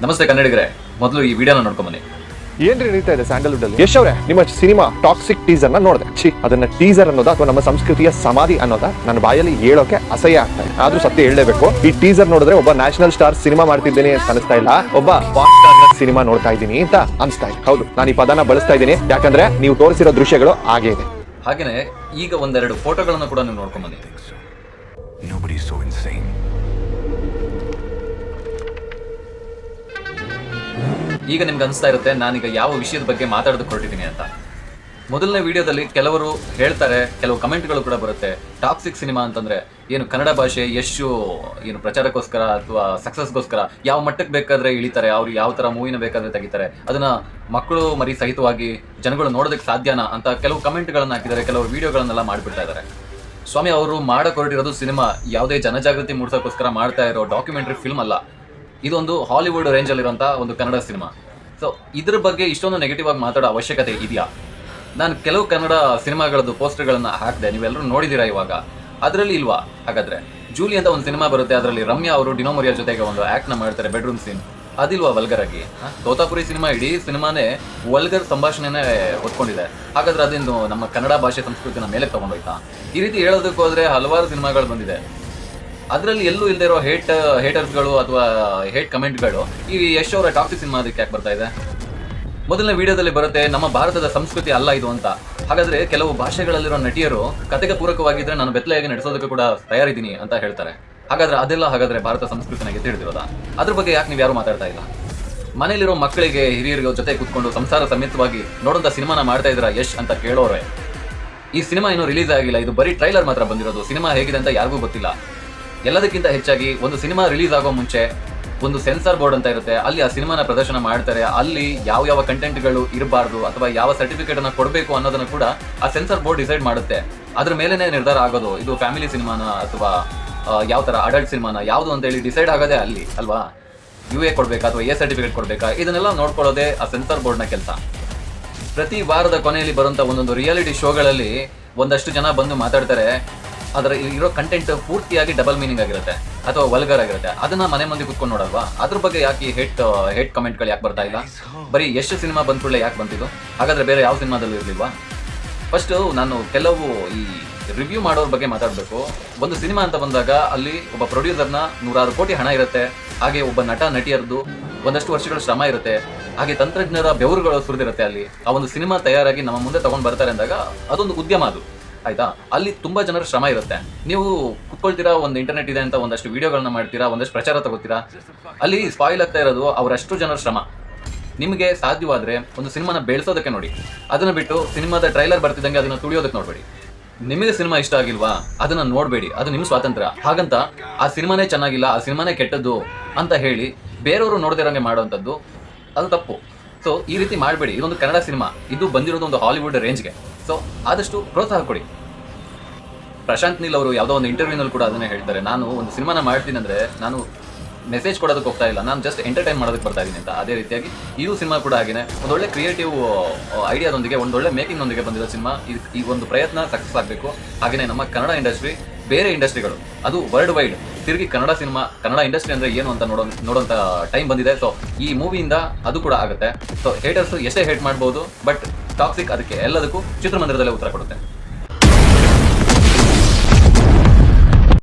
ನಮಸ್ತೆ ಕನ್ನಡಿಗರೇ, ಮೊದಲು ಈ ವಿಡಿಯೋನ ನೋಡ್ಕೊಂಬನ್ನಿ. ಏನ್ರಿ ನಡೀತಾ ಇದೆ ಸ್ಯಾಂಡಲ್ವುಡ್ ಅಲ್ಲಿ? ಯಶ್ ಅವರೇ, ನಿಮ್ಮ ಸಿನಿಮಾ ಟಾಕ್ಸಿಕ್ ಟೀಸರ್ ನ ನೋಡಿದೆ. ಅದನ್ನ ಟೀಸರ್ ಅನ್ನೋದಾ ಅಥವಾ ನಮ್ಮ ಸಂಸ್ಕೃತಿಯ ಸಮಾಧಿ ಅನ್ನೋದಾ ನನ್ನ ಬಾಯಲ್ಲಿ ಹೇಳೋಕೆ ಅಸಹ್ಯ ಆಗ್ತಾ ಇದೆ. ಆದ್ರೂ ಸತ್ಯ ಹೇಳಲೇಬೇಕು. ಈ ಟೀಸರ್ ನೋಡಿದ್ರೆ ಒಬ್ಬ ನ್ಯಾಷನಲ್ ಸ್ಟಾರ್ ಸಿನಿಮಾ ಮಾಡ್ತಿದ್ದೇನೆ ಅಂತ ಅನಿಸ್ತಾ ಇಲ್ಲ, ಒಬ್ಬ ಪಾಪ್ ಸ್ಟಾರ್ ಸಿನಿಮಾ ನೋಡ್ತಾ ಇದ್ದೀನಿ ಅಂತ ಅನಿಸ್ತಾ ಇದೆ. ಹೌದು, ನಾನು ಈ ಪದನ ಬಳಸ್ತಾ ಇದ್ದೀನಿ ಯಾಕಂದ್ರೆ ನೀವು ತೋರಿಸಿರೋ ದೃಶ್ಯಗಳು ಹಾಗೆ ಇದೆ. ಹಾಗೇನೆ ಈಗ ಒಂದೆರಡು ಫೋಟೋಗಳನ್ನು ಕೂಡ ನೀವು ನೋಡ್ಕೊಂಬನ್ನಿ. ಈಗ ನಿಮ್ಗೆ ಅನಿಸ್ತಾ ಇರುತ್ತೆ ನಾನೀಗ ಯಾವ ವಿಷಯದ ಬಗ್ಗೆ ಮಾತಾಡೋದಕ್ಕೆ ಹೊರಟಿದ್ದೀನಿ ಅಂತ. ಮೊದಲನೇ ವಿಡಿಯೋದಲ್ಲಿ ಕೆಲವರು ಹೇಳ್ತಾರೆ, ಕೆಲವು ಕಮೆಂಟ್ಗಳು ಕೂಡ ಬರುತ್ತೆ, ಟಾಕ್ಸಿಕ್ ಸಿನಿಮಾ ಅಂತಂದ್ರೆ ಏನು ಕನ್ನಡ ಭಾಷೆ ಯಶು ಏನು ಪ್ರಚಾರಕ್ಕೋಸ್ಕರ ಅಥವಾ ಸಕ್ಸಸ್ಗೋಸ್ಕರ ಯಾವ ಮಟ್ಟಕ್ಕೆ ಬೇಕಾದ್ರೆ ಇಳಿತಾರೆ, ಅವ್ರು ಯಾವ ಥರ ಮೂವಿನ ಬೇಕಾದ್ರೆ ತೆಗಿತಾರೆ, ಅದನ್ನ ಮಕ್ಕಳು ಮರಿ ಸಹಿತವಾಗಿ ಜನಗಳು ನೋಡೋದಕ್ಕೆ ಸಾಧ್ಯನಾ ಅಂತ ಕೆಲವು ಕಮೆಂಟ್ಗಳನ್ನು ಹಾಕಿದ್ದಾರೆ, ಕೆಲವರು ವಿಡಿಯೋಗಳನ್ನೆಲ್ಲ ಮಾಡಿಬಿಡ್ತಾ ಇದ್ದಾರೆ. ಸ್ವಾಮಿ, ಅವರು ಮಾಡಕ್ಕೆ ಹೊರಟಿರೋದು ಸಿನಿಮಾ ಯಾವುದೇ ಜನಜಾಗೃತಿ ಮೂಡಿಸೋಕ್ಕೋಸ್ಕರ ಮಾಡ್ತಾ ಇರೋ ಡಾಕ್ಯುಮೆಂಟ್ರಿ ಫಿಲ್ಮ್ ಅಲ್ಲ. ಇದೊಂದು ಹಾಲಿವುಡ್ ರೇಂಜಲ್ಲಿರುವಂಥ ಒಂದು ಕನ್ನಡ ಸಿನಿಮಾ. ಸೊ ಇದ್ರ ಬಗ್ಗೆ ಇಷ್ಟೊಂದು ನೆಗೆಟಿವ್ ಆಗಿ ಮಾತಾಡೋ ಅವಶ್ಯಕತೆ ಇದೆಯಾ? ನಾನು ಕೆಲವು ಕನ್ನಡ ಸಿನಿಮಾಗಳದ್ದು ಪೋಸ್ಟರ್ಗಳನ್ನು ಹಾಕಿದೆ, ನೀವೆಲ್ಲರೂ ನೋಡಿದ್ದೀರಾ ಇವಾಗ. ಅದರಲ್ಲಿ ಇಲ್ವಾ? ಹಾಗಾದ್ರೆ ಜೂಲಿ ಅಂತ ಒಂದು ಸಿನಿಮಾ ಬರುತ್ತೆ, ಅದರಲ್ಲಿ ರಮ್ಯಾ ಅವರು ಡಿನೋ ಮೊರಿಯಾ ಜೊತೆಗೆ ಒಂದು ಆ್ಯಕ್ಟ್ನ ಮಾಡ್ತಾರೆ, ಬೆಡ್ರೂಮ್ ಸೀನ್. ಅದಿಲ್ವಾ ವಲ್ಗರ್ ಆಗಿ? ತೋತಾಪುರಿ ಸಿನಿಮಾ ಇಡೀ ಸಿನಿಮಾನೇ ವಲ್ಗರ್ ಸಂಭಾಷಣೆನೇ ಹೊತ್ಕೊಂಡಿದೆ. ಹಾಗಾದ್ರೆ ಅದಿಂದು ನಮ್ಮ ಕನ್ನಡ ಭಾಷೆ ಸಂಸ್ಕೃತಿನ ಮೇಲೆ ತಗೊಂಡೋಯ್ತಾ? ಈ ರೀತಿ ಹೇಳೋದಕ್ಕೆ ಹೋದ್ರೆ ಹಲವಾರು ಸಿನಿಮಾಗಳು ಬಂದಿದೆ, ಅದರಲ್ಲಿ ಎಲ್ಲೂ ಇಲ್ಲದೆ ಇರೋ ಹೇಟರ್ಸ್ಗಳು ಅಥವಾ ಹೇಟ್ ಕಮೆಂಟ್ಗಳು ಈ ಯಶ್ ಅವರ ಟಾಕ್ಸಿಕ್ ಸಿನಿಮಾ ಅದಕ್ಕೆ ಯಾಕೆ ಬರ್ತಾ ಇದೆ? ಮೊದಲನೇ ವಿಡಿಯೋದಲ್ಲಿ ಬರುತ್ತೆ ನಮ್ಮ ಭಾರತದ ಸಂಸ್ಕೃತಿ ಅಲ್ಲ ಇದು ಅಂತ. ಹಾಗಾದ್ರೆ ಕೆಲವು ಭಾಷೆಗಳಲ್ಲಿರೋ ನಟಿಯರು ಕತೆಗೆ ಪೂರಕವಾಗಿದ್ರೆ ನಾನು ಬೆತ್ತಲೆಯಾಗಿ ನಡೆಸೋದಕ್ಕೆ ಕೂಡ ತಯಾರಿದ್ದೀನಿ ಅಂತ ಹೇಳ್ತಾರೆ. ಹಾಗಾದ್ರೆ ಭಾರತ ಸಂಸ್ಕೃತಿನಾಗೆ ತಿಳಿದಿರೋದಾ? ಅದ್ರ ಬಗ್ಗೆ ಯಾಕೆ ನೀವು ಯಾರು ಮಾತಾಡ್ತಾ ಇಲ್ಲ? ಮನೇಲಿರೋ ಮಕ್ಕಳಿಗೆ ಹಿರಿಯರಿಗೆ ಜೊತೆ ಕೂತ್ಕೊಂಡು ಸಂಸಾರ ಸಮೇತವಾಗಿ ನೋಡೋಂಥ ಸಿನಿಮಾನ ಮಾಡ್ತಾ ಇದ್ದೀರಾ ಯಶ್ ಅಂತ ಕೇಳೋರೆ. ಈ ಸಿನಿಮಾ ಇನ್ನೂ ರಿಲೀಸ್ ಆಗಿಲ್ಲ, ಇದು ಬರೀ ಟ್ರೈಲರ್ ಮಾತ್ರ ಬಂದಿರೋದು. ಸಿನಿಮಾ ಹೇಗಿದೆ ಅಂತ ಯಾರಿಗೂ ಗೊತ್ತಿಲ್ಲ. ಎಲ್ಲದಕ್ಕಿಂತ ಹೆಚ್ಚಾಗಿ ಒಂದು ಸಿನಿಮಾ ರಿಲೀಸ್ ಆಗೋ ಮುಂಚೆ ಒಂದು ಸೆನ್ಸಾರ್ ಬೋರ್ಡ್ ಅಂತ ಇರುತ್ತೆ, ಅಲ್ಲಿ ಆ ಸಿನಿಮಾನ ಪ್ರದರ್ಶನ ಮಾಡ್ತಾರೆ. ಅಲ್ಲಿ ಯಾವ ಕಂಟೆಂಟ್ಗಳು ಇರಬಾರ್ದು ಅಥವಾ ಯಾವ ಸರ್ಟಿಫಿಕೇಟ್ ಅನ್ನ ಕೊಡಬೇಕು ಅನ್ನೋದನ್ನ ಕೂಡ ಆ ಸೆನ್ಸಾರ್ ಬೋರ್ಡ್ ಡಿಸೈಡ್ ಮಾಡುತ್ತೆ. ಅದ್ರ ಮೇಲೆನೆ ನಿರ್ಧಾರ ಆಗೋದು, ಇದು ಫ್ಯಾಮಿಲಿ ಸಿನಿಮಾನ ಅಥವಾ ಯಾವ ತರ ಅಡಲ್ಟ್ ಸಿನಿಮಾನ ಯಾವುದು ಅಂತ ಹೇಳಿ ಡಿಸೈಡ್ ಆಗೋದೇ ಅಲ್ಲಿ ಅಲ್ವಾ? UA ಕೊಡ್ಬೇಕಾ ಅಥವಾ A ಸರ್ಟಿಫಿಕೇಟ್ ಕೊಡ್ಬೇಕಾ, ಇದನ್ನೆಲ್ಲ ನೋಡ್ಕೊಳ್ಳೋದೇ ಆ ಸೆನ್ಸಾರ್ ಬೋರ್ಡ್ನ ಕೆಲಸ. ಪ್ರತಿ ವಾರದ ಕೊನೆಯಲ್ಲಿ ಬರುವಂತ ಒಂದೊಂದು ರಿಯಾಲಿಟಿ ಶೋಗಳಲ್ಲಿ ಒಂದಷ್ಟು ಜನ ಬಂದು ಮಾತಾಡ್ತಾರೆ, ಅದರ ಇರೋ ಕಂಟೆಂಟ್ ಪೂರ್ತಿಯಾಗಿ ಡಬಲ್ ಮೀನಿಂಗ್ ಆಗಿರುತ್ತೆ ಅಥವಾ ವಲ್ಗರ್ ಆಗಿರುತ್ತೆ. ಅದನ್ನ ಮನೆ ಮಂದಿ ಕುತ್ಕೊಂಡು ನೋಡಲ್ವಾ? ಅದ್ರ ಬಗ್ಗೆ ಯಾಕೆ ಹೇಟ್ ಕಮೆಂಟ್ಗಳು ಯಾಕೆ ಬರ್ತಾ ಇಲ್ಲ? ಬರೀ ಎಷ್ಟು ಸಿನಿಮಾ ಬಂದ ಕೂಡಲೇ ಯಾಕೆ ಬಂತಿದ್ದು? ಹಾಗಾದ್ರೆ ಬೇರೆ ಯಾವ ಸಿನಿಮಾದಲ್ಲೂ ಇರಲಿಲ್ವಾ? ಫಸ್ಟ್ ನಾನು ಕೆಲವು ಈ ರಿವ್ಯೂ ಮಾಡೋರ ಬಗ್ಗೆ ಮಾತಾಡಬೇಕು. ಒಂದು ಸಿನಿಮಾ ಅಂತ ಬಂದಾಗ ಅಲ್ಲಿ ಒಬ್ಬ ಪ್ರೊಡ್ಯೂಸರ್ನ 100 ಕೋಟಿ ಹಣ ಇರುತ್ತೆ, ಹಾಗೆ ಒಬ್ಬ ನಟ ನಟಿಯರದು ಒಂದಷ್ಟು ವರ್ಷಗಳ ಶ್ರಮ ಇರುತ್ತೆ, ಹಾಗೆ ತಂತ್ರಜ್ಞರ ಬೆವರುಗಳು ಸುರಿದಿರುತ್ತೆ. ಅಲ್ಲಿ ಆ ಒಂದು ಸಿನಿಮಾ ತಯಾರಾಗಿ ನಮ್ಮ ಮುಂದೆ ತಗೊಂಡು ಬರ್ತಾರೆ ಅಂದಾಗ ಅದೊಂದು ಉದ್ಯಮ ಅದು, ಆಯ್ತಾ? ಅಲ್ಲಿ ತುಂಬಾ ಜನರ ಶ್ರಮ ಇರುತ್ತೆ. ನೀವು ಕುತ್ಕೊಳ್ತೀರಾ, ಒಂದು ಇಂಟರ್ನೆಟ್ ಇದೆ ಅಂತ ಒಂದಷ್ಟು ವಿಡಿಯೋಗಳನ್ನ ಮಾಡ್ತೀರಾ, ಒಂದಷ್ಟು ಪ್ರಚಾರ ತಗೋತೀರಾ, ಅಲ್ಲಿ ಸ್ಪಾಯಿಲ್ ಆಗ್ತಾ ಇರೋದು ಅವರಷ್ಟು ಜನರ ಶ್ರಮ. ನಿಮಗೆ ಸಾಧ್ಯವಾದ್ರೆ ಒಂದು ಸಿನಿಮಾನ ಬೆಳೆಸೋದಕ್ಕೆ ನೋಡಿ, ಅದನ್ನ ಬಿಟ್ಟು ಸಿನಿಮಾದ ಟ್ರೈಲರ್ ಬರ್ತಿದ್ದಂಗೆ ಅದನ್ನ ತುಳಿಯೋದಕ್ಕೆ ನೋಡಬೇಡಿ. ನಿಮಗೆ ಸಿನಿಮಾ ಇಷ್ಟ ಆಗಿಲ್ವಾ, ಅದನ್ನ ನೋಡಬೇಡಿ, ಅದು ನಿಮ್ಮ ಸ್ವಾತಂತ್ರ್ಯ. ಹಾಗಂತ ಆ ಸಿನಿಮಾನೇ ಚೆನ್ನಾಗಿಲ್ಲ, ಆ ಸಿನಿಮಾನೇ ಕೆಟ್ಟದ್ದು ಅಂತ ಹೇಳಿ ಬೇರೆಯವರು ನೋಡದಿರಂಗೆ ಮಾಡುವಂಥದ್ದು ಅದು ತಪ್ಪು. ಸೊ ಈ ರೀತಿ ಮಾಡಬೇಡಿ. ಇದೊಂದು ಕನ್ನಡ ಸಿನಿಮಾ, ಇದು ಬಂದಿರೋದು ಒಂದು ಹಾಲಿವುಡ್ ರೇಂಜ್ಗೆ. ಸೊ ಆದಷ್ಟು ಪ್ರೋತ್ಸಾಹ ಕೊಡಿ. ಪ್ರಶಾಂತ್ ನೀಲ್ ಅವರು ಯಾವುದೋ ಒಂದು ಇಂಟರ್ವ್ಯೂನಲ್ಲಿ ಕೂಡ ಅದನ್ನೇ ಹೇಳ್ತಾರೆ, ನಾನು ಒಂದು ಸಿನಿಮಾನ ಮಾಡ್ತೀನಿ ಅಂದರೆ ನಾನು ಮೆಸೇಜ್ ಕೊಡೋದಕ್ಕೆ ಹೋಗ್ತಾ ಇಲ್ಲ, ನಾನು ಜಸ್ಟ್ ಎಂಟರ್ಟೈನ್ ಮಾಡೋದಕ್ಕೆ ಬರ್ತಾ ಇದ್ದೀನಿ ಅಂತ. ಅದೇ ರೀತಿಯಾಗಿ ಇದು ಸಿನಿಮಾ ಕೂಡ ಹಾಗೇನೆ ಒಂದೊಳ್ಳೆ ಕ್ರಿಯೇಟಿವ್ ಐಡಿಯಾದೊಂದಿಗೆ, ಒಂದೊಳ್ಳೆ ಮೇಕಿಂಗ್ನೊಂದಿಗೆ ಬಂದಿರೋ ಸಿನಿಮಾ. ಈ ಒಂದು ಪ್ರಯತ್ನ ಸಕ್ಸಸ್ ಆಗಬೇಕು. ಹಾಗೆಯೇ ನಮ್ಮ ಕನ್ನಡ ಇಂಡಸ್ಟ್ರಿ, ಬೇರೆ ಇಂಡಸ್ಟ್ರಿಗಳು, ಅದು ವರ್ಲ್ಡ್ ವೈಡ್ ತಿರುಗಿ ಕನ್ನಡ ಸಿನಿಮಾ, ಕನ್ನಡ ಇಂಡಸ್ಟ್ರಿ ಅಂದರೆ ಏನು ಅಂತ ನೋಡೋಂಥ ಟೈಮ್ ಬಂದಿದೆ. ಸೊ ಈ ಮೂವಿಯಿಂದ ಅದು ಕೂಡ ಆಗುತ್ತೆ. ಸೊ ಹೇಟರ್ಸ್ ಎಷ್ಟೇ ಹೇಟ್ ಮಾಡ್ಬೋದು, ಬಟ್ ಟಾಕ್ಸಿಕ್ ಅದಕ್ಕೆ ಎಲ್ಲದಕ್ಕೂ ಚಿತ್ರಮಂದಿರದಲ್ಲೇ ಉತ್ತರ ಕೊಡುತ್ತೆ.